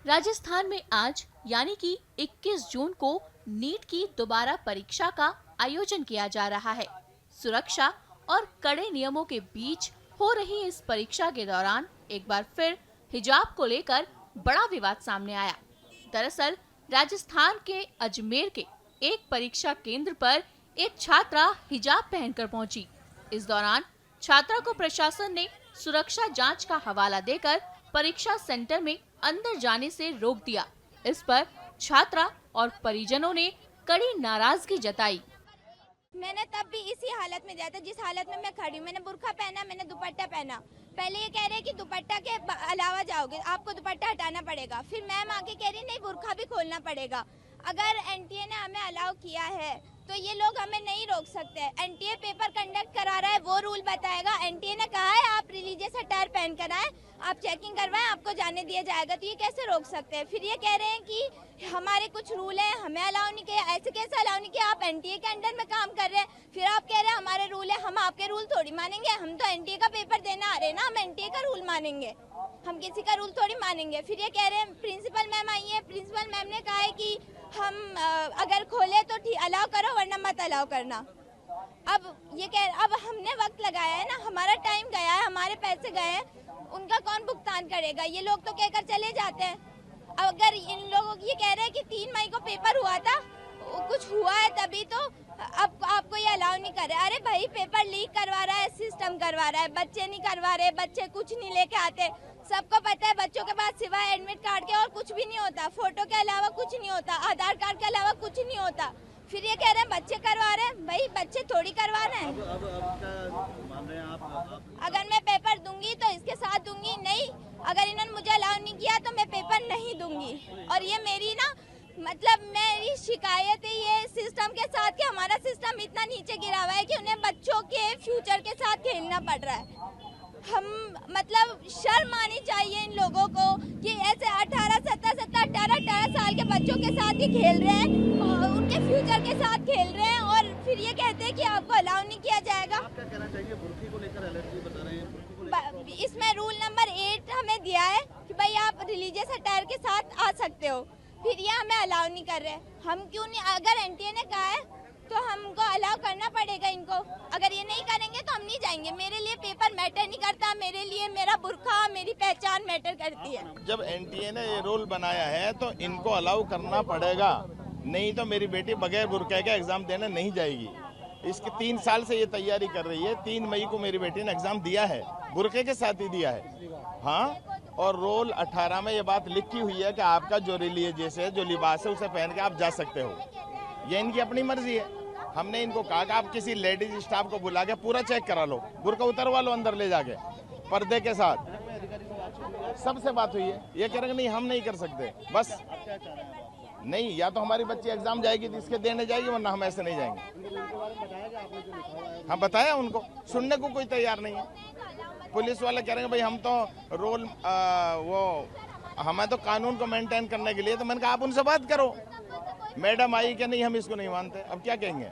राजस्थान में आज यानी कि 21 जून को नीट की दोबारा परीक्षा का आयोजन किया जा रहा है। सुरक्षा और कड़े नियमों के बीच हो रही इस परीक्षा के दौरान एक बार फिर हिजाब को लेकर बड़ा विवाद सामने आया। दरअसल राजस्थान के अजमेर के एक परीक्षा केंद्र पर एक छात्रा हिजाब पहनकर पहुंची। इस दौरान छात्रा को प्रशासन ने सुरक्षा जांच का हवाला देकर परीक्षा सेंटर में अंदर जाने से रोक दिया। इस पर छात्रा और परिजनों ने कड़ी नाराजगी जताई। मैंने तब भी इसी हालत में दिया था जिस हालत में मैं खड़ी हूँ। मैंने बुर्का पहना, मैंने दुपट्टा पहना। पहले ये कह रहे हैं कि दुपट्टा के अलावा जाओगे, आपको दुपट्टा हटाना पड़ेगा। फिर मैम आके कह रही नहीं, बुर्का भी खोलना पड़ेगा। अगर एनटीए ने हमें अलाउ किया है तो ये लोग हमें नहीं रोक सकते। एनटीए पेपर कंडक्ट करा रहा है, वो रूल बताएगा। एनटीए ने कहा है आप रिलीजियस अटायर पहन कर आए, आप चेकिंग करवाएं, आपको जाने दिया जाएगा। तो ये कैसे रोक सकते हैं? फिर ये कह रहे हैं कि हमारे कुछ रूल है, हमें अलाउ नहीं किया। ऐसे कैसे अलाउ नहीं किया? आप एनटीए के अंडर में काम कर रहे हैं, फिर आप कह रहे हैं हमारे रूल है। हम आपके रूल थोड़ी मानेंगे, हम तो एनटीए का पेपर देना आ रहे हैं ना, हम एनटीए का रूल मानेंगे, हम किसी का रूल थोड़ी मानेंगे। फिर ये कह रहे हैं प्रिंसिपल मैम आई है, प्रिंसिपल मैम ने कहा है कि हम अगर खोले तो अलाउ करो वरना मत अलाउ करना। अब हमने वक्त लगाया है ना, हमारा टाइम गया है, हमारे पैसे गए हैं, उनका कौन भुगतान करेगा? ये लोग तो कहकर चले जाते हैं। अगर इन लोगों की ये कह रहे हैं कि 3 मई को पेपर हुआ था, कुछ हुआ है तभी तो अब आपको ये अलाउ नहीं कर रहे। अरे भाई, पेपर लीक करवा रहा है, सिस्टम करवा रहा है, बच्चे नहीं करवा रहे, बच्चे कुछ नहीं लेके आते। सबको पता है बच्चों के पास सिवाय एडमिट कार्ड के और कुछ भी नहीं होता, फोटो के अलावा कुछ नहीं होता, आधार कार्ड के अलावा कुछ नहीं होता। फिर ये कह रहे हैं बच्चे करवा रहे हैं। भाई, बच्चे थोड़ी करवा रहे हैं। अब क्या मान रहे हैं आप? अगर मैं पेपर दूंगी तो इसके साथ दूंगी, नहीं अगर इन्होंने मुझे अलाउ नहीं किया तो मैं पेपर नहीं दूंगी। और ये मेरी ना मेरी शिकायत है ये सिस्टम के साथ कि हमारा सिस्टम इतना नीचे गिरा हुआ है कि उन्हें बच्चों के फ्यूचर के साथ खेलना पड़ रहा है। हम शर्म आनी चाहिए इन लोगों को कि ऐसे 18 साल के बच्चों के साथ ही खेल रहे हैं, उनके फ्यूचर के साथ खेल रहे हैं और फिर ये कहते हैं कि आपको अलाउ नहीं किया जाएगा। आप क्या कहना चाहिए? बुर्की को लेकर एलर्जी बता रहे हैं, बुर्की को लेकर इसमें रूल नंबर 8 हमें दिया है कि भाई आप रिलीजियस अटायर के साथ आ सकते हो, फिर ये हमें अलाउ नहीं कर रहे। हम क्यों नहीं? अगर एनटीए ने कहा है तो हमको अलाउ करना पड़ेगा इनको। अगर ये नहीं करेंगे तो हम नहीं जाएंगे। मेरे लिए पेपर मैटर नहीं करता, मेरे लिए मेरा बुर्का, मेरी पहचान मैटर करती है। जब एनटीए ने ये रूल बनाया है तो इनको अलाउ करना पड़ेगा, नहीं तो मेरी बेटी बगैर बुर्के का एग्जाम देने नहीं जाएगी। इसकी 3 साल से ये तैयारी कर रही है। 3 मई को मेरी बेटी ने एग्जाम दिया है, बुर्के के साथ ही दिया है। हाँ, और रोल 18 में ये बात लिखी हुई है कि आपका जो रिलीजियस है, जो लिबास है, उसे पहन के आप जा सकते हो। ये इनकी अपनी मर्जी है। हमने इनको कहा कि आप किसी लेडीज स्टाफ को बुला के पूरा चेक करा लो, बुर्का उतरवा लो अंदर ले जाके पर्दे के साथ। सबसे बात हुई है, ये कह रहे हैं नहीं हम नहीं कर सकते। बस नहीं, या तो हमारी बच्ची एग्जाम जाएगी तो इसके देने जाएगी, वरना हम ऐसे नहीं जाएंगे। हाँ, बताया उनको, सुनने को कोई तैयार नहीं है। पुलिस वाले कह रहे हैं भाई हम तो रोल हमें तो कानून को मेंटेन करने के लिए। तो मैंने कहा आप उनसे बात करो। मैडम आई कि नहीं हम इसको नहीं मानते, अब क्या कहेंगे।